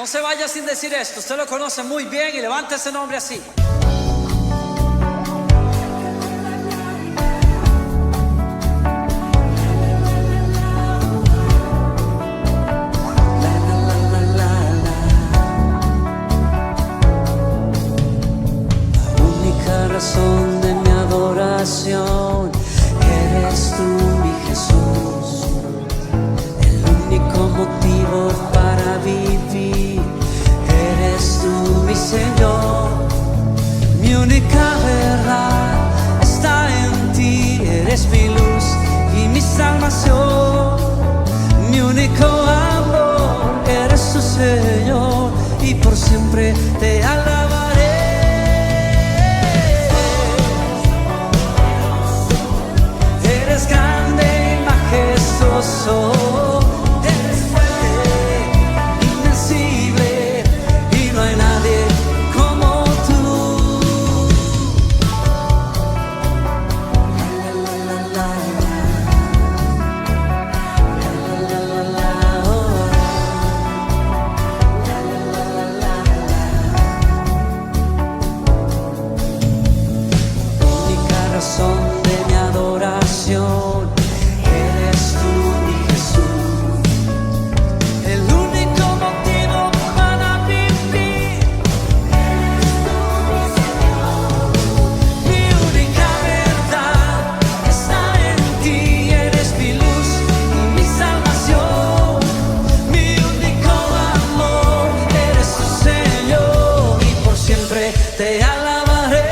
No se vaya sin decir esto, usted lo conoce muy bien y levante ese nombre así. La única razón de mi adoración eres tú, mi Jesús. El único motivo para vivir eres tú, mi Señor. Mi única verdad está en ti, eres mi luz y mi salvación. Mi único amor eres tu Señor y por siempre te alabaré. Eres grande y majestuoso. De mi adoración eres tú, mi Jesús. El único motivo para vivir eres tú, mi Señor. Mi única verdad está en ti, eres mi luz y mi salvación. Mi único amor eres tu Señor y por siempre te alabaré.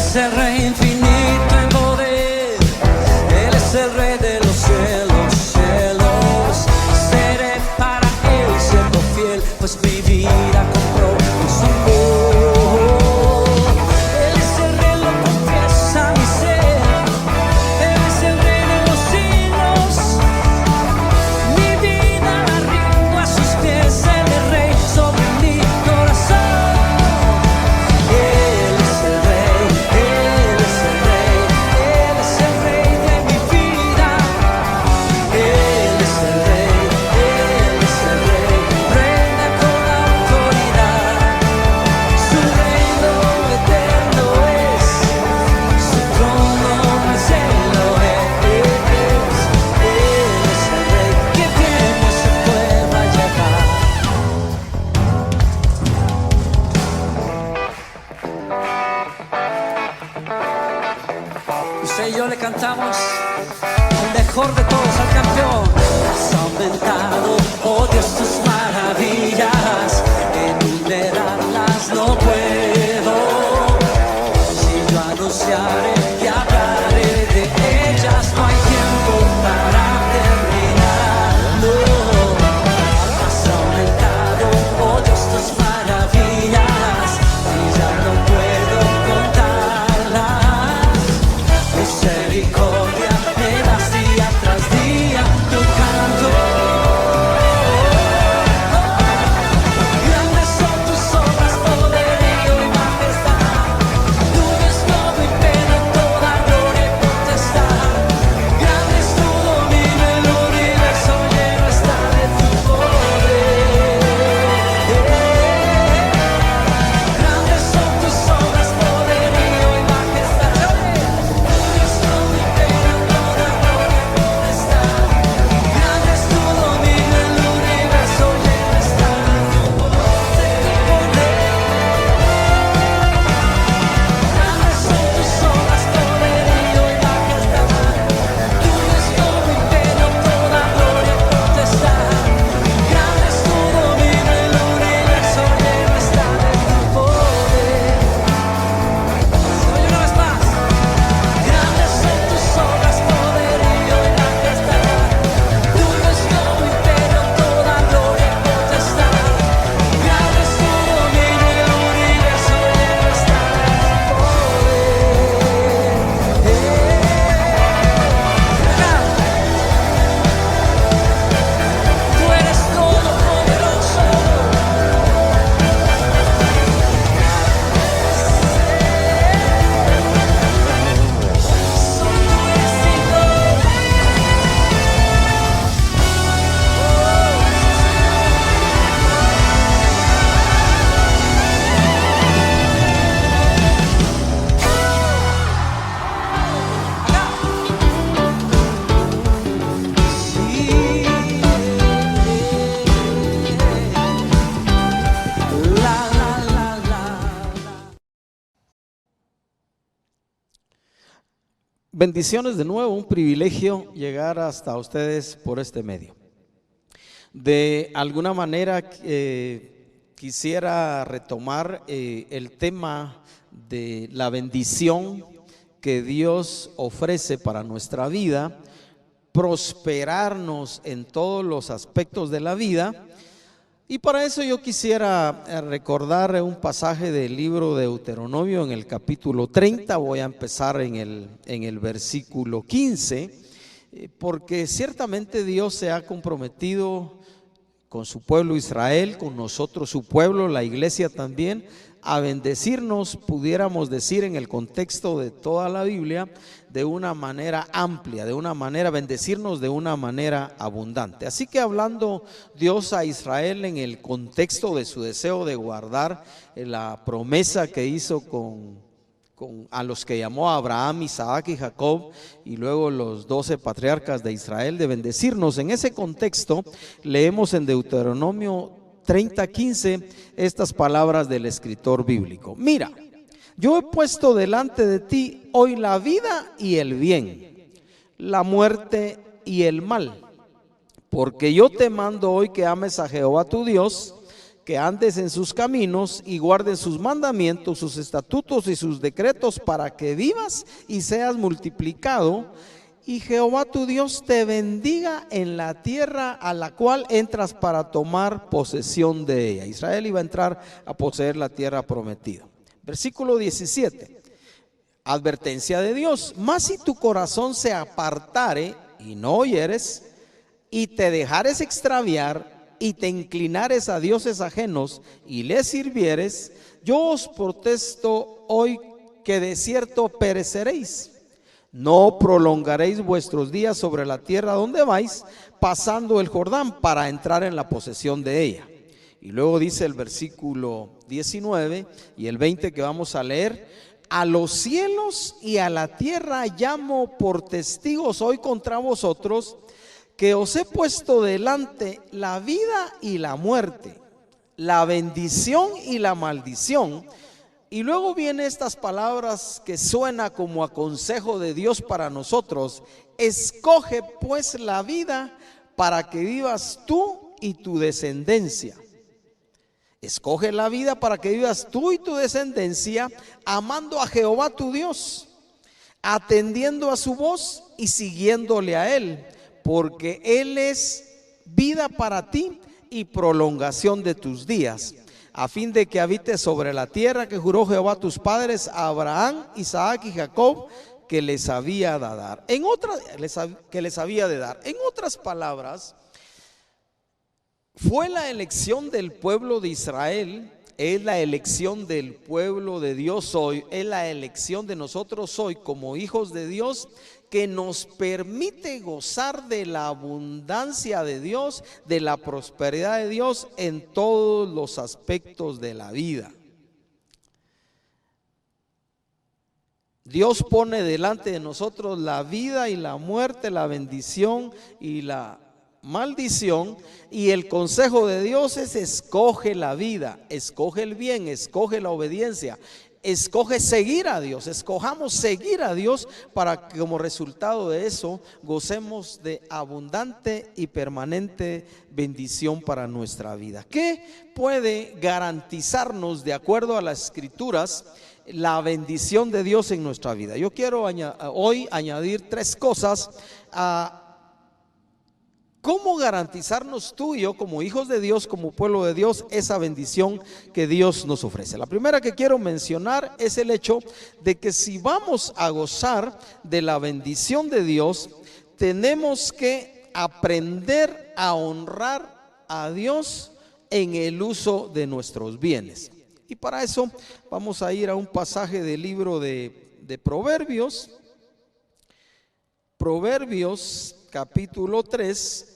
Es el Rey infinito en poder, Él es el Rey de los cielos, cielos. Seré para Él siervo fiel, pues mi vida compró con su amor. Él es el Rey, lo confiesa mi ser, Él es el Rey de los siglos. Mi vida la rindo a sus pies, Él es Rey sobre mi corazón. Usted y yo le cantamos el mejor de todos al campeón. Has aumentado, oh Dios, tus maravillas, enumerarlas no puedo. Si yo anunciaré y hablaré de ellas, no hay tiempo para terminarlo. Has aumentado, oh Dios, tus maravillas, y ya no puedo contarlas. Misericordia me das día tras día, yo canto. Grandes son tus obras, poderío y Bendiciones de nuevo, un privilegio llegar hasta ustedes por este medio. De alguna manera quisiera retomar el tema de la bendición que Dios ofrece para nuestra vida, prosperarnos en todos los aspectos de la vida. Y para eso yo quisiera recordar un pasaje del libro de Deuteronomio en el capítulo 30, voy a empezar en el versículo 15, porque ciertamente Dios se ha comprometido con su pueblo Israel, con nosotros su pueblo, la iglesia también, a bendecirnos, pudiéramos decir en el contexto de toda la Biblia, de una manera amplia, bendecirnos de una manera abundante. Así que hablando Dios a Israel en el contexto de su deseo de guardar la promesa que hizo a los que llamó a Abraham, Isaac y Jacob, y luego los 12 patriarcas de Israel, de bendecirnos. En ese contexto leemos en Deuteronomio 30:15 estas palabras del escritor bíblico: mira, yo he puesto delante de ti hoy la vida y el bien, la muerte y el mal, porque yo te mando hoy que ames a Jehová tu Dios, que andes en sus caminos y guardes sus mandamientos, sus estatutos y sus decretos, para que vivas y seas multiplicado, y Jehová tu Dios te bendiga en la tierra a la cual entras para tomar posesión de ella. Israel iba a entrar a poseer la tierra prometida. Versículo 17, advertencia de Dios: mas si tu corazón se apartare y no oyeres, y te dejares extraviar, y te inclinares a dioses ajenos y les sirvieres, yo os protesto hoy que de cierto pereceréis. No prolongaréis vuestros días sobre la tierra donde vais, pasando el Jordán para entrar en la posesión de ella. Y luego dice el versículo 19 y el 20 que vamos a leer: a los cielos y a la tierra llamo por testigos hoy contra vosotros, que os he puesto delante la vida y la muerte, la bendición y la maldición. Y luego vienen estas palabras que suena como a consejo de Dios para nosotros: escoge pues la vida para que vivas tú y tu descendencia. Escoge la vida para que vivas tú y tu descendencia, amando a Jehová tu Dios, atendiendo a su voz y siguiéndole a Él, porque Él es vida para ti y prolongación de tus días, a fin de que habites sobre la tierra que juró Jehová a tus padres, a Abraham, Isaac y Jacob, que les había de dar. En otras palabras, fue la elección del pueblo de Israel, es la elección del pueblo de Dios hoy, es la elección de nosotros hoy como hijos de Dios, que nos permite gozar de la abundancia de Dios, de la prosperidad de Dios en todos los aspectos de la vida. Dios pone delante de nosotros la vida y la muerte, la bendición y la maldición, y el consejo de Dios es: escoge la vida, escoge el bien, escoge la obediencia, escoge seguir a Dios. Escojamos seguir a Dios para que como resultado de eso gocemos de abundante y permanente bendición para nuestra vida. ¿Qué puede garantizarnos, de acuerdo a las Escrituras, la bendición de Dios en nuestra vida? Yo quiero hoy añadir tres cosas a cómo garantizarnos tú y yo como hijos de Dios, como pueblo de Dios, esa bendición que Dios nos ofrece. La primera que quiero mencionar es el hecho de que si vamos a gozar de la bendición de Dios, tenemos que aprender a honrar a Dios en el uso de nuestros bienes. Y para eso vamos a ir a un pasaje del libro de Proverbios, capítulo 3,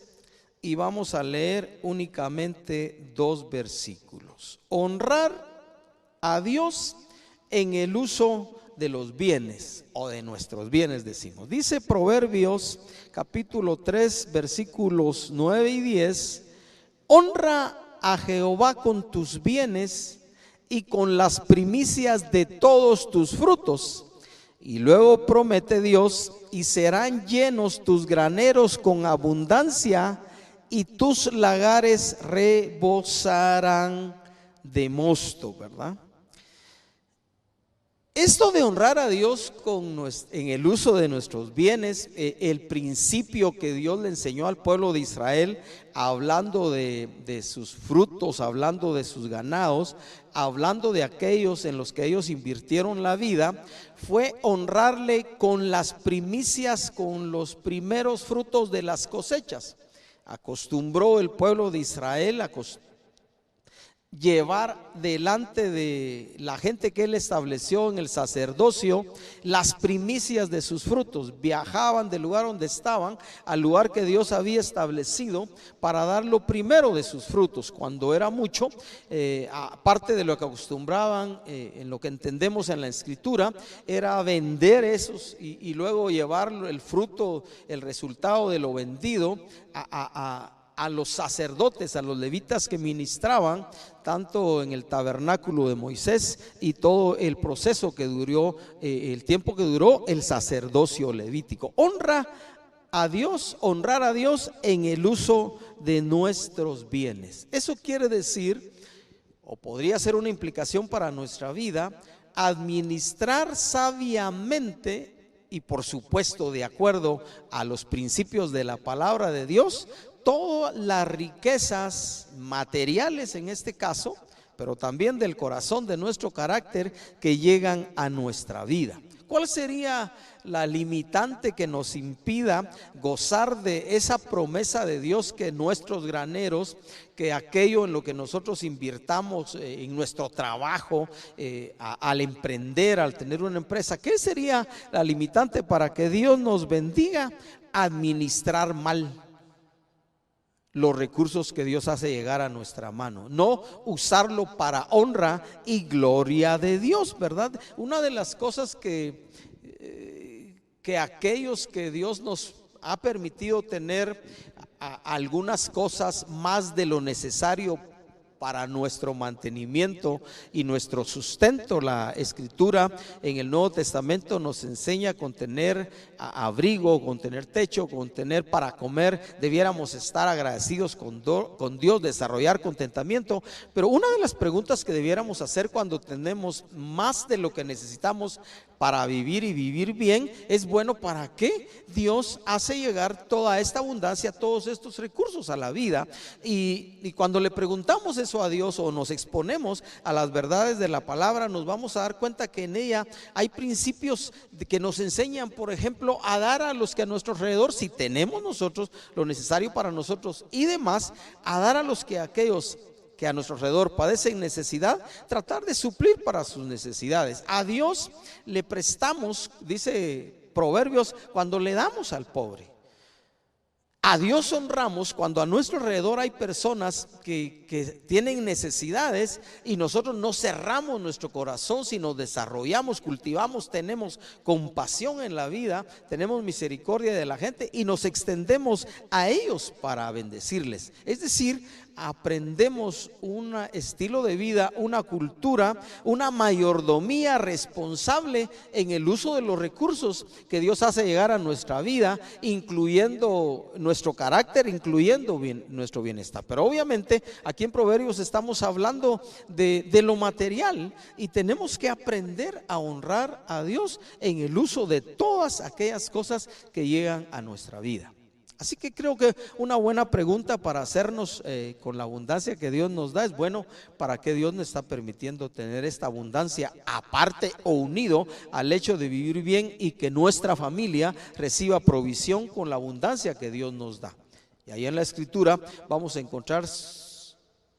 y vamos a leer únicamente 2 versículos. Honrar a Dios en el uso de los bienes, o de nuestros bienes, decimos. Dice Proverbios capítulo 3 versículos 9 y 10: honra a Jehová con tus bienes y con las primicias de todos tus frutos, Y luego promete Dios: y serán llenos tus graneros con abundancia, y tus lagares rebosarán de mosto, ¿verdad? Esto de honrar a Dios en el uso de nuestros bienes, el principio que Dios le enseñó al pueblo de Israel, hablando de sus frutos, hablando de sus ganados, hablando de aquellos en los que ellos invirtieron la vida, fue honrarle con las primicias, con los primeros frutos de las cosechas. Acostumbró el pueblo de Israel a llevar delante de la gente que él estableció en el sacerdocio las primicias de sus frutos. Viajaban del lugar donde estaban al lugar que Dios había establecido para dar lo primero de sus frutos. Cuando era mucho, aparte de lo que acostumbraban, en lo que entendemos en la escritura, era vender esos y luego llevar el fruto, el resultado de lo vendido a los sacerdotes, a los levitas que ministraban tanto en el tabernáculo de Moisés y todo el proceso que duró, el tiempo que duró el sacerdocio levítico. Honrar a Dios en el uso de nuestros bienes. Eso quiere decir, o podría ser una implicación para nuestra vida, administrar sabiamente y por supuesto de acuerdo a los principios de la palabra de Dios, todas las riquezas materiales en este caso, pero también del corazón, de nuestro carácter, que llegan a nuestra vida. ¿Cuál sería la limitante que nos impida gozar de esa promesa de Dios, que nuestros graneros, que aquello en lo que nosotros invirtamos en nuestro trabajo, al emprender, al tener una empresa? ¿Qué sería la limitante para que Dios nos bendiga? Administrar mal los recursos que Dios hace llegar a nuestra mano, no usarlo para honra y gloria de Dios, ¿verdad? Una de las cosas que aquellos que Dios nos ha permitido tener algunas cosas más de lo necesario para nuestro mantenimiento y nuestro sustento. La escritura en el Nuevo Testamento nos enseña con tener abrigo, con tener techo, con tener para comer. Debiéramos estar agradecidos con Dios, desarrollar contentamiento. Pero una de las preguntas que debiéramos hacer cuando tenemos más de lo que necesitamos para vivir y vivir bien es: bueno, ¿para qué Dios hace llegar toda esta abundancia, todos estos recursos a la vida? Y cuando le preguntamos eso a Dios o nos exponemos a las verdades de la palabra, nos vamos a dar cuenta que en ella hay principios que nos enseñan, por ejemplo, a dar a los que a nuestro alrededor, si tenemos nosotros lo necesario para nosotros y demás, a dar a los que aquellos que a nuestro alrededor padecen necesidad, tratar de suplir para sus necesidades. A Dios le prestamos, dice Proverbios, cuando le damos al pobre. A Dios honramos cuando a nuestro alrededor hay personas que tienen necesidades y nosotros no cerramos nuestro corazón, sino desarrollamos, cultivamos, tenemos compasión en la vida, tenemos misericordia de la gente y nos extendemos a ellos para bendecirles. Es decir, aprendemos un estilo de vida, una cultura, una mayordomía responsable en el uso de los recursos que Dios hace llegar a nuestra vida, incluyendo nuestro carácter, incluyendo nuestro bienestar. Pero obviamente aquí en Proverbios estamos hablando de lo material y tenemos que aprender a honrar a Dios en el uso de todas aquellas cosas que llegan a nuestra vida. Así que creo que una buena pregunta para hacernos con la abundancia que Dios nos da es: bueno, ¿para qué Dios nos está permitiendo tener esta abundancia aparte o unido al hecho de vivir bien y que nuestra familia reciba provisión con la abundancia que Dios nos da? Y ahí en la escritura vamos a encontrar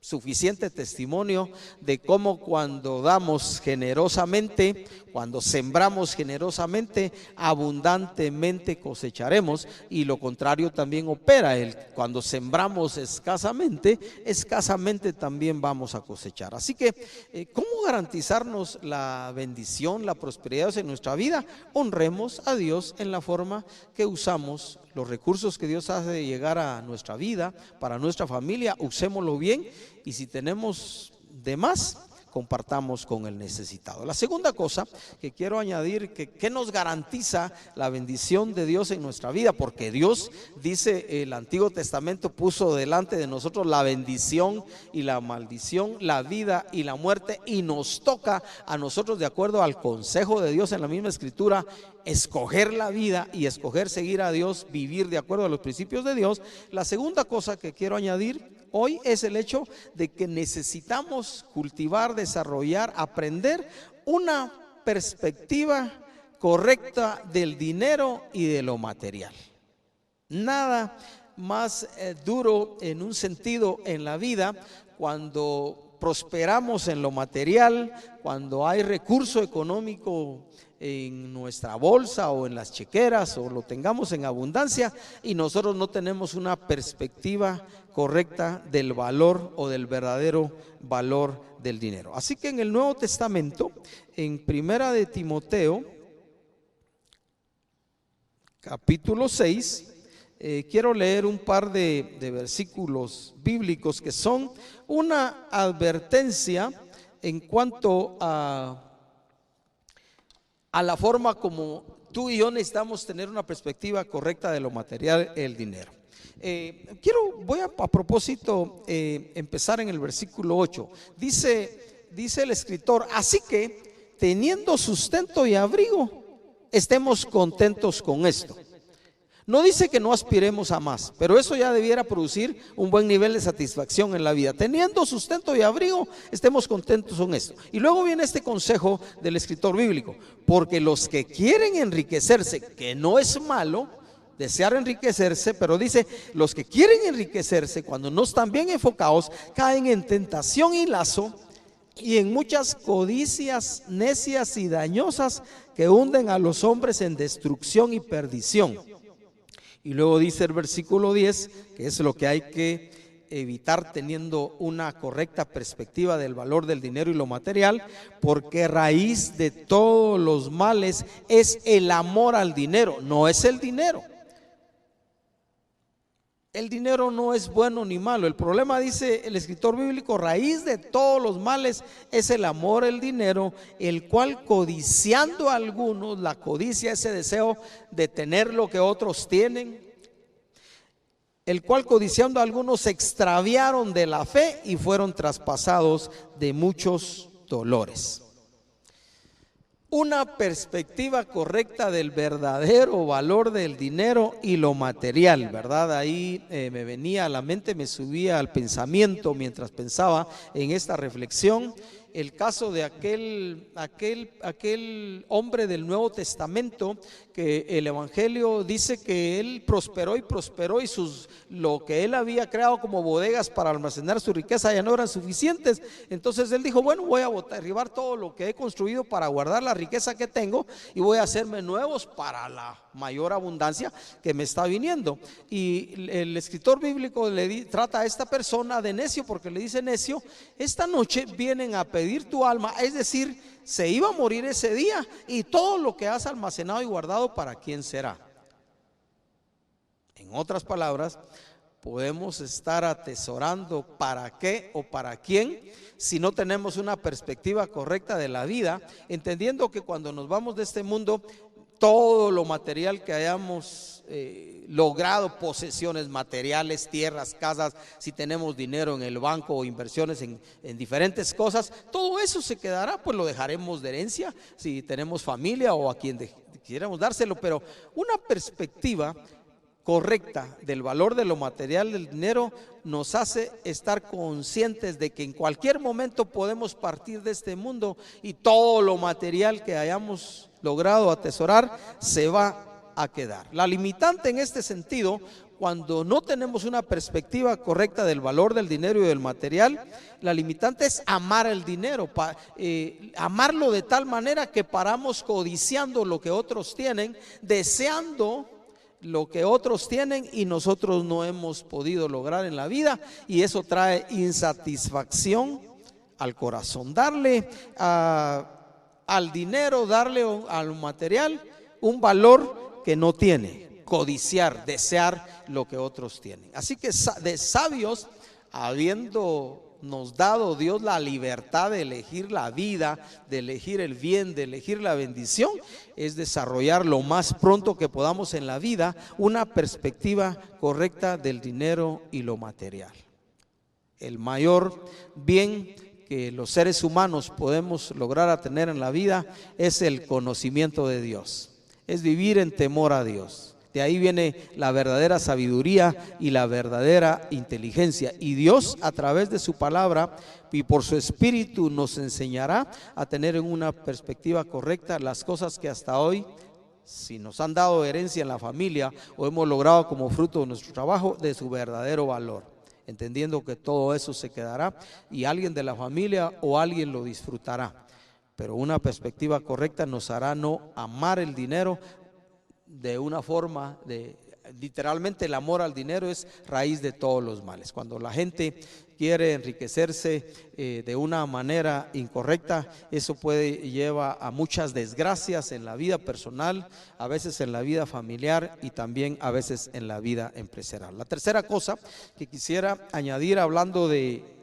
suficiente testimonio de cómo cuando damos generosamente, cuando sembramos generosamente, abundantemente cosecharemos, y lo contrario también opera. Cuando sembramos escasamente, escasamente también vamos a cosechar. Así que, ¿cómo garantizarnos la bendición, la prosperidad en nuestra vida? Honremos a Dios en la forma que usamos los recursos que Dios hace llegar a nuestra vida, para nuestra familia. Usémoslo bien, y si tenemos de más, compartamos con el necesitado. La segunda cosa que quiero añadir, que nos garantiza la bendición de Dios en nuestra vida, porque Dios, dice el Antiguo Testamento, puso delante de nosotros la bendición y la maldición, la vida y la muerte, y nos toca a nosotros, de acuerdo al consejo de Dios en la misma Escritura, escoger la vida y escoger seguir a Dios, vivir de acuerdo a los principios de Dios. La segunda cosa que quiero añadir hoy es el hecho de que necesitamos cultivar, desarrollar, aprender una perspectiva correcta del dinero y de lo material. Nada más duro en un sentido en la vida cuando prosperamos en lo material, cuando hay recurso económico en nuestra bolsa o en las chequeras, o lo tengamos en abundancia, y nosotros no tenemos una perspectiva correcta del valor o del verdadero valor del dinero. Así que en el Nuevo Testamento, en Primera de Timoteo, capítulo 6, quiero leer un par de versículos bíblicos que son una advertencia en cuanto a la forma como tú y yo necesitamos tener una perspectiva correcta de lo material, el dinero. Voy a propósito empezar en el versículo 8. Dice el escritor: así que teniendo sustento y abrigo, estemos contentos con esto. No dice que no aspiremos a más, pero eso ya debiera producir un buen nivel de satisfacción en la vida. Teniendo sustento y abrigo, estemos contentos con esto. Y luego viene este consejo del escritor bíblico: porque los que quieren enriquecerse, que no es malo desear enriquecerse, pero dice, los que quieren enriquecerse, cuando no están bien enfocados, caen en tentación y lazo, y en muchas codicias necias y dañosas que hunden a los hombres en destrucción y perdición. Y luego dice el versículo 10, que es lo que hay que evitar teniendo una correcta perspectiva del valor del dinero y lo material: porque raíz de todos los males es el amor al dinero, no es el dinero. El dinero no es bueno ni malo. El problema, dice el escritor bíblico, raíz de todos los males es el amor al dinero, el cual codiciando a algunos, la codicia, ese deseo de tener lo que otros tienen, el cual codiciando a algunos se extraviaron de la fe y fueron traspasados de muchos dolores. Una perspectiva correcta del verdadero valor del dinero y lo material, ¿verdad? Ahí me venía a la mente, me subía al pensamiento mientras pensaba en esta reflexión, el caso de aquel hombre del Nuevo Testamento que el Evangelio dice que él prosperó y lo que él había creado como bodegas para almacenar su riqueza ya no eran suficientes. Entonces él dijo: bueno, voy a derribar todo lo que he construido para guardar la riqueza que tengo y voy a hacerme nuevos para la mayor abundancia que me está viniendo. Y el escritor bíblico trata a esta persona de necio, porque le dice: necio, esta noche vienen a pedir tu alma, es decir, se iba a morir ese día, y todo lo que has almacenado y guardado, ¿para quién será? En otras palabras, podemos estar atesorando para qué o para quién si no tenemos una perspectiva correcta de la vida, entendiendo que cuando nos vamos de este mundo, todo lo material que hayamos logrado, posesiones materiales, tierras, casas, si tenemos dinero en el banco o inversiones en diferentes cosas, todo eso se quedará, pues lo dejaremos de herencia si tenemos familia o a quien quisiéramos dárselo. Pero una perspectiva correcta del valor de lo material del dinero nos hace estar conscientes de que en cualquier momento podemos partir de este mundo y todo lo material que hayamos logrado atesorar se va a quedar. La limitante en este sentido, cuando no tenemos una perspectiva correcta del valor del dinero y del material, la limitante es amar el dinero, amarlo de tal manera que paramos codiciando lo que otros tienen, deseando lo que otros tienen y nosotros no hemos podido lograr en la vida, y eso trae insatisfacción al corazón. Darle al dinero, darle al material un valor que no tiene, codiciar, desear lo que otros tienen. Así que de sabios, habiendo nos dado Dios la libertad de elegir la vida, de elegir el bien, de elegir la bendición, es desarrollar lo más pronto que podamos en la vida una perspectiva correcta del dinero y lo material. El mayor bien que los seres humanos podemos lograr a tener en la vida es el conocimiento de Dios, es vivir en temor a Dios. De ahí viene la verdadera sabiduría y la verdadera inteligencia. Y Dios, a través de su palabra y por su espíritu, nos enseñará a tener en una perspectiva correcta las cosas que hasta hoy, si nos han dado herencia en la familia o hemos logrado como fruto de nuestro trabajo, de su verdadero valor, entendiendo que todo eso se quedará y alguien de la familia o alguien lo disfrutará. Pero una perspectiva correcta nos hará no amar el dinero de una forma de, literalmente el amor al dinero es raíz de todos los males. Cuando la gente quiere enriquecerse de una manera incorrecta, eso lleva a muchas desgracias en la vida personal, a veces en la vida familiar y también a veces en la vida empresarial. La tercera cosa que quisiera añadir, hablando de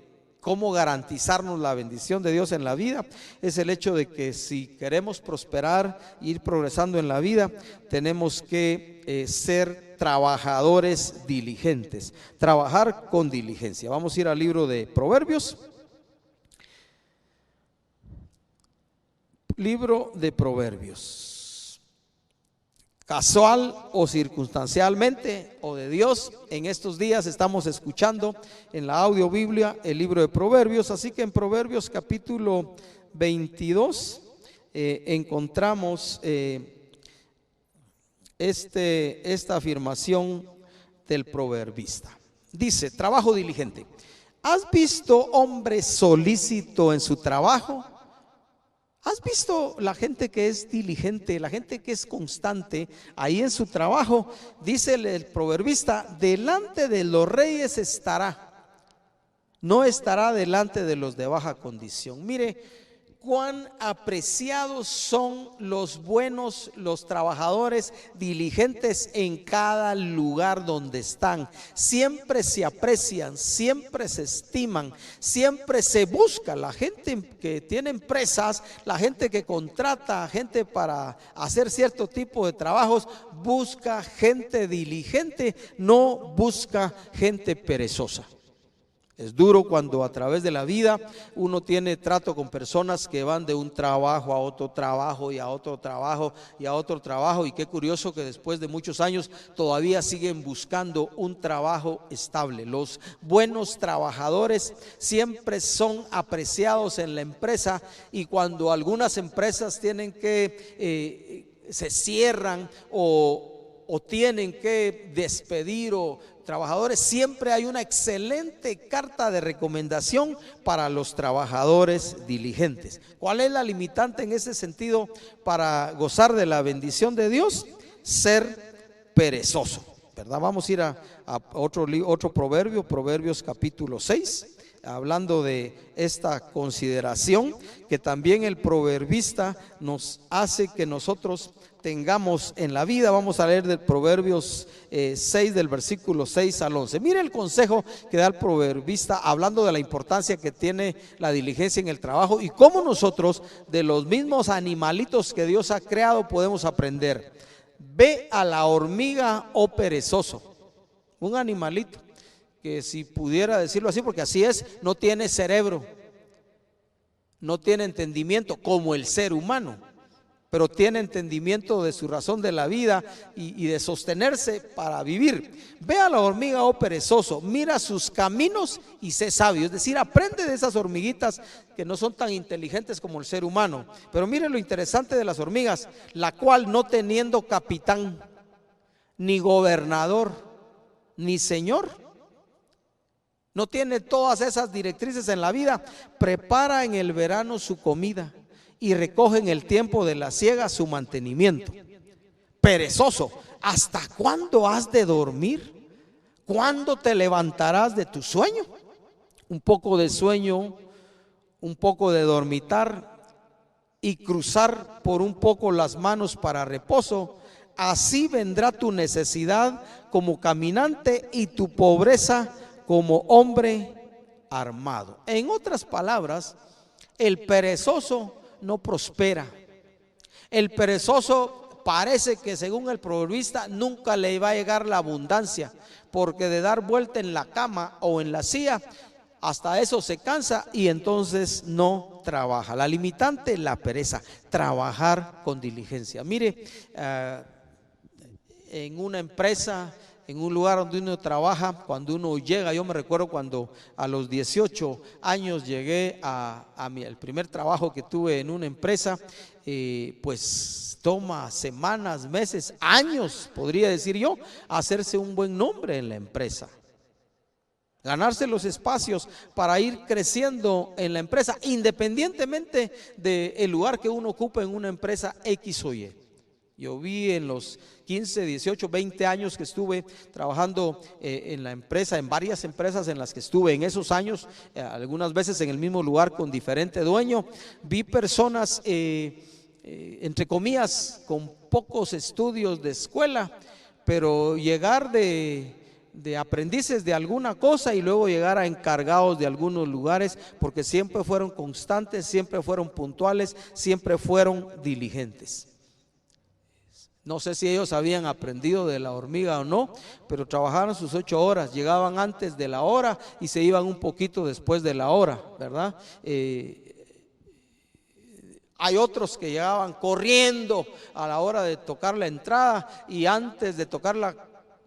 cómo garantizarnos la bendición de Dios en la vida, es el hecho de que si queremos prosperar e ir progresando en la vida, tenemos que ser trabajadores diligentes, trabajar con diligencia. Vamos a ir al libro de Proverbios. Libro de Proverbios. Casual o circunstancialmente o de Dios, en estos días estamos escuchando en la audio Biblia el libro de Proverbios. Así que en Proverbios capítulo 22 encontramos esta afirmación del proverbista. Dice: trabajo diligente. ¿Has visto hombre solícito en su trabajo? ¿Has visto la gente que es diligente, la gente que es constante ahí en su trabajo? Dice el proverbista: delante de los reyes estará, no estará delante de los de baja condición. Mire cuán apreciados son los buenos, los trabajadores diligentes en cada lugar donde están. Siempre se aprecian, siempre se estiman, siempre se busca. La gente que tiene empresas, la gente que contrata gente para hacer cierto tipo de trabajos, busca gente diligente, no busca gente perezosa. Es duro cuando a través de la vida uno tiene trato con personas que van de un trabajo a otro trabajo y a otro trabajo y a otro trabajo, y qué curioso que después de muchos años todavía siguen buscando un trabajo estable. Los buenos trabajadores siempre son apreciados en la empresa, y cuando algunas empresas tienen que se cierran o tienen que despedir trabajadores, siempre hay una excelente carta de recomendación para los trabajadores diligentes. ¿Cuál es la limitante en ese sentido para gozar de la bendición de Dios? Ser perezoso, ¿verdad? Vamos a ir a otro proverbio, Proverbios capítulo 6, hablando de esta consideración que también el proverbista nos hace que nosotros tengamos en la vida. Vamos a leer de Proverbios 6 del versículo 6 al 11. Mire el consejo que da el proverbista hablando de la importancia que tiene la diligencia en el trabajo y cómo nosotros de los mismos animalitos que Dios ha creado podemos aprender. Ve a la hormiga, oh perezoso, un animalito que, si pudiera decirlo así, porque así es, no tiene cerebro, no tiene entendimiento como el ser humano, pero tiene entendimiento de su razón de la vida y de sostenerse para vivir. Ve a la hormiga, oh perezoso, mira sus caminos y sé sabio. Es decir, aprende de esas hormiguitas que no son tan inteligentes como el ser humano. Pero mire lo interesante de las hormigas, la cual, no teniendo capitán, ni gobernador, ni señor, no tiene todas esas directrices en la vida, prepara en el verano su comida y recoge en el tiempo de la siega su mantenimiento. Perezoso, ¿hasta cuándo has de dormir? ¿Cuándo te levantarás de tu sueño? Un poco de sueño, un poco de dormitar y cruzar por un poco las manos para reposo. Así vendrá tu necesidad como caminante y tu pobreza como hombre armado. En otras palabras, el perezoso no prospera. El perezoso parece que, según el proverbista, nunca le va a llegar la abundancia, porque de dar vuelta en la cama o en la silla, hasta eso se cansa y entonces no trabaja. La limitante, la pereza, trabajar con diligencia. Mire, en una empresa, en un lugar donde uno trabaja, cuando uno llega, yo me recuerdo cuando a los 18 años llegué el primer trabajo que tuve en una empresa, pues toma semanas, meses, años, podría decir yo, hacerse un buen nombre en la empresa. Ganarse los espacios para ir creciendo en la empresa, independientemente del lugar que uno ocupe en una empresa X o Y. Yo vi en los 15, 18, 20 años que estuve trabajando en la empresa, en varias empresas en las que estuve en esos años, algunas veces en el mismo lugar con diferente dueño, vi personas, entre comillas, con pocos estudios de escuela, pero llegar de aprendices de alguna cosa y luego llegar a encargados de algunos lugares, porque siempre fueron constantes, siempre fueron puntuales, siempre fueron diligentes. No sé si ellos habían aprendido de la hormiga o no, pero trabajaron sus 8 horas, llegaban antes de la hora y se iban un poquito después de la hora, ¿verdad? Hay otros que llegaban corriendo a la hora de tocar la entrada y antes de tocar la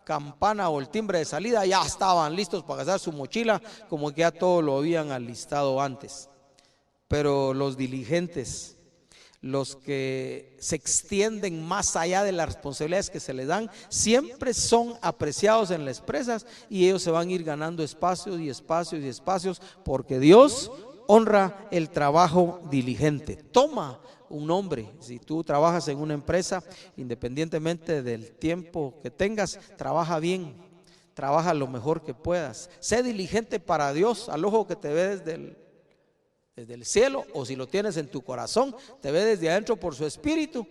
campana o el timbre de salida ya estaban listos para gastar su mochila, como que ya todo lo habían alistado antes. Pero los diligentes, los que se extienden más allá de las responsabilidades que se les dan, siempre son apreciados en las empresas y ellos se van a ir ganando espacios y espacios y espacios, porque Dios honra el trabajo diligente. Toma un nombre. Si tú trabajas en una empresa, independientemente del tiempo que tengas, trabaja bien, trabaja lo mejor que puedas. Sé diligente para Dios, al ojo que te ve desde el cielo, o si lo tienes en tu corazón, te ve desde adentro por su espíritu.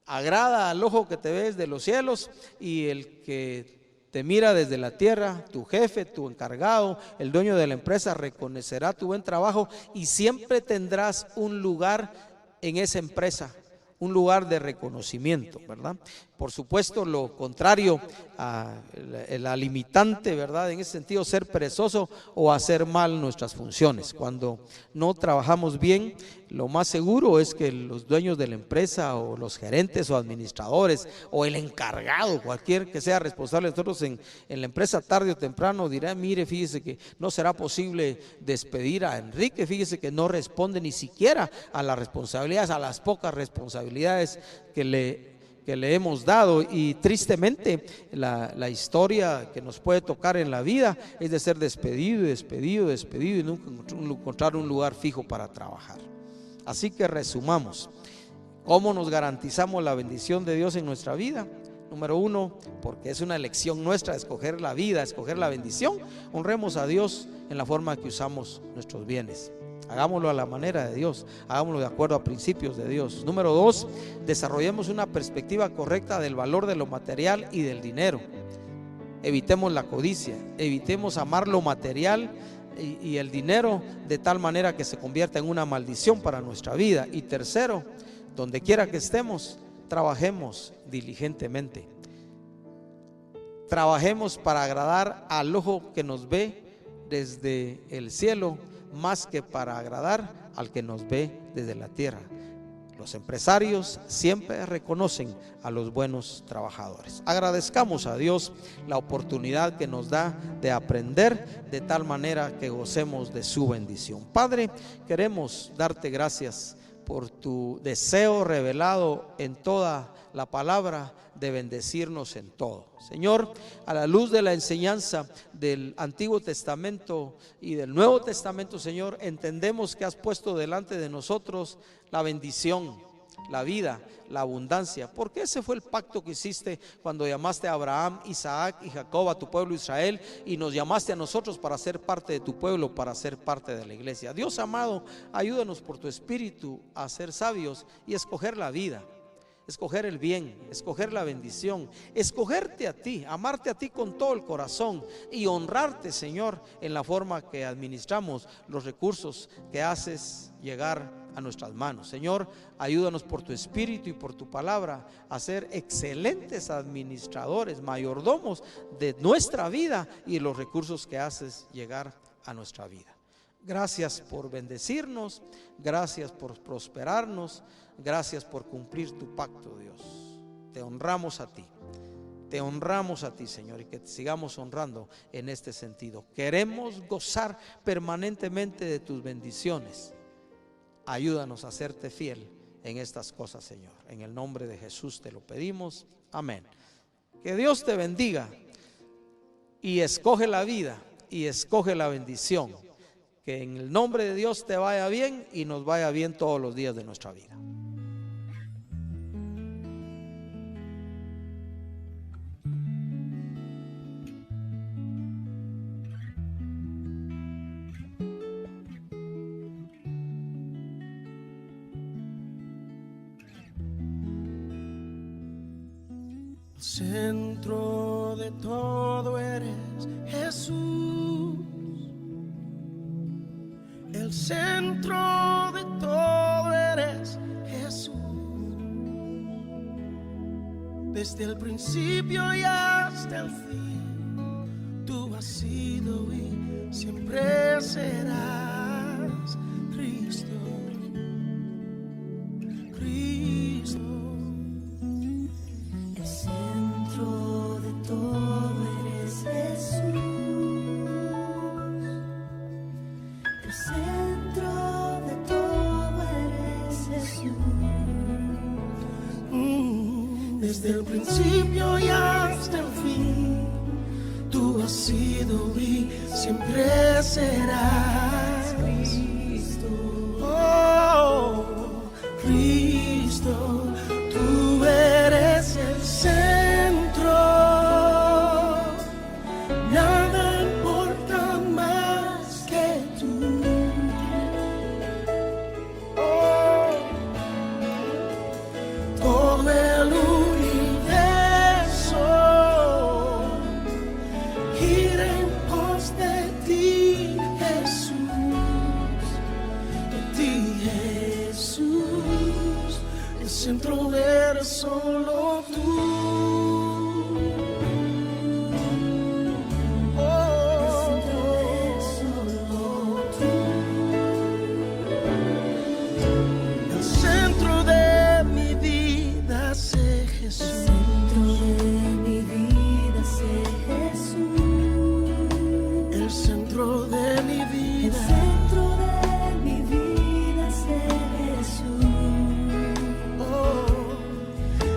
Agrada al ojo que te ve desde los cielos, y el que te mira desde la tierra, tu jefe, tu encargado, el dueño de la empresa, reconocerá tu buen trabajo y siempre tendrás un lugar en esa empresa, un lugar de reconocimiento, ¿verdad? Por supuesto, lo contrario a la limitante, ¿verdad? En ese sentido, ser perezoso o hacer mal nuestras funciones. Cuando no trabajamos bien, lo más seguro es que los dueños de la empresa o los gerentes o administradores o el encargado, cualquier que sea responsable de nosotros en la empresa, tarde o temprano dirá: mire, fíjese que no será posible despedir a Enrique, fíjese que no responde ni siquiera a las responsabilidades, a las pocas responsabilidades que le hemos dado. Y tristemente la historia que nos puede tocar en la vida es de ser despedido y nunca encontrar un lugar fijo para trabajar. Así que resumamos: ¿cómo nos garantizamos la bendición de Dios en nuestra vida? Número 1, porque es una elección nuestra escoger la vida, escoger la bendición. Honremos a Dios en la forma que usamos nuestros bienes. Hagámoslo a la manera de Dios, hagámoslo de acuerdo a principios de Dios. Número 2, desarrollemos una perspectiva correcta del valor de lo material y del dinero. Evitemos la codicia, evitemos amar lo material y el dinero de tal manera que se convierta en una maldición para nuestra vida. Y tercero, donde quiera que estemos, trabajemos diligentemente. Trabajemos para agradar al ojo que nos ve desde el cielo, más que para agradar al que nos ve desde la tierra. Los empresarios siempre reconocen a los buenos trabajadores. Agradezcamos a Dios la oportunidad que nos da de aprender, de tal manera que gocemos de su bendición. Padre, queremos darte gracias por tu deseo revelado en toda la palabra de bendecirnos en todo. Señor, a la luz de la enseñanza del Antiguo Testamento y del Nuevo Testamento, Señor, entendemos que has puesto delante de nosotros la bendición, la vida, la abundancia, porque ese fue el pacto que hiciste cuando llamaste a Abraham, Isaac y Jacob, a tu pueblo Israel, y nos llamaste a nosotros para ser parte de tu pueblo, para ser parte de la iglesia. Dios amado, ayúdanos por tu espíritu a ser sabios y escoger la vida. escoger el bien, escoger la bendición, escogerte a ti, amarte a ti con todo el corazón y honrarte, Señor, en la forma que administramos los recursos que haces llegar a nuestras manos. Señor, ayúdanos por tu espíritu y por tu palabra a ser excelentes administradores, mayordomos de nuestra vida y los recursos que haces llegar a nuestra vida. Gracias por bendecirnos, gracias por prosperarnos, gracias por cumplir tu pacto, Dios. Te honramos a ti. Te honramos a ti, Señor, y que te sigamos honrando en este sentido. Queremos gozar permanentemente de tus bendiciones. Ayúdanos a serte fiel en estas cosas, Señor. En el nombre de Jesús te lo pedimos. Amén. Que Dios te bendiga y escoge la vida y escoge la bendición. Que en el nombre de Dios te vaya bien y nos vaya bien todos los días de nuestra vida. Centro de todo eres Jesús, el centro de todo eres Jesús, desde el principio y hasta el fin, tú has sido y siempre serás Cristo, Cristo. El centro de todo eres Jesús. El centro de todo eres Jesús. Desde el principio y hasta el fin, tú has sido y siempre serás Cristo. Oh, Cristo. Tú eres el centro, nada importa más que tú. Oh, todo el universo gira en pos de ti, Jesús, de ti, Jesús. El centro eres solo tú. Oh, el centro de mi vida sé Jesús. El centro de mi vida sé Jesús. El centro de mi El vida. centro de mi vida sé Jesús. Oh,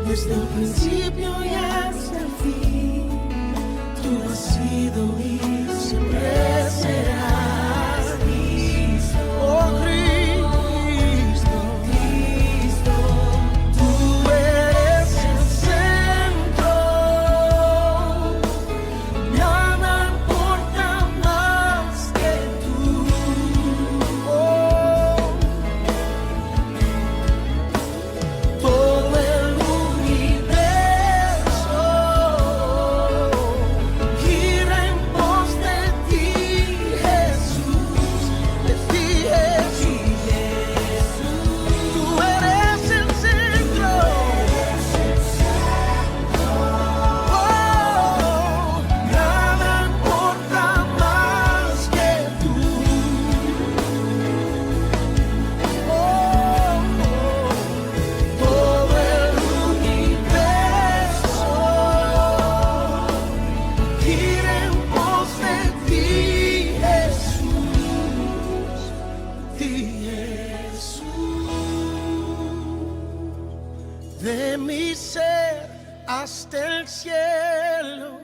desde el principio y hasta el fin, tú has sido y siempre serás Cristo. Oh, Cristo, Cristo, tú eres el centro, nada importa más que tú. Oh, todo el universo gira en pos de ti, Jesús, de ti, Jesús. Tú eres el centro. Oh, nada importa más que tú. Oh, todo el universo gira en pos de ti, Jesús, ti, Jesús. De mi ser hasta el cielo,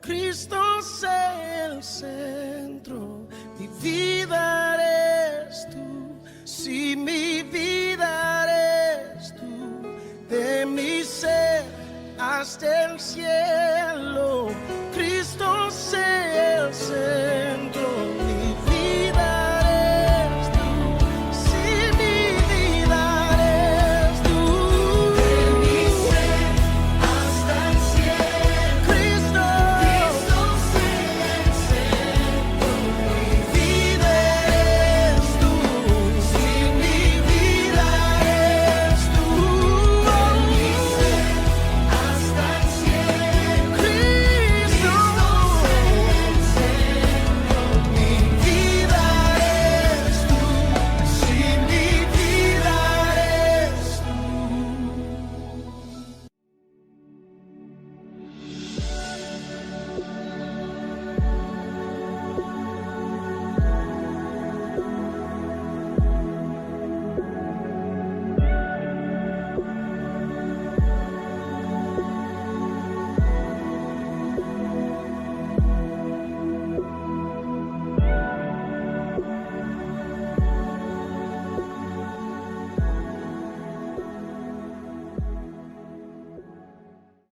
Cristo es el centro. Mi vida eres tú, si mi vida eres tú. De mi ser hasta el cielo, Cristo es el centro.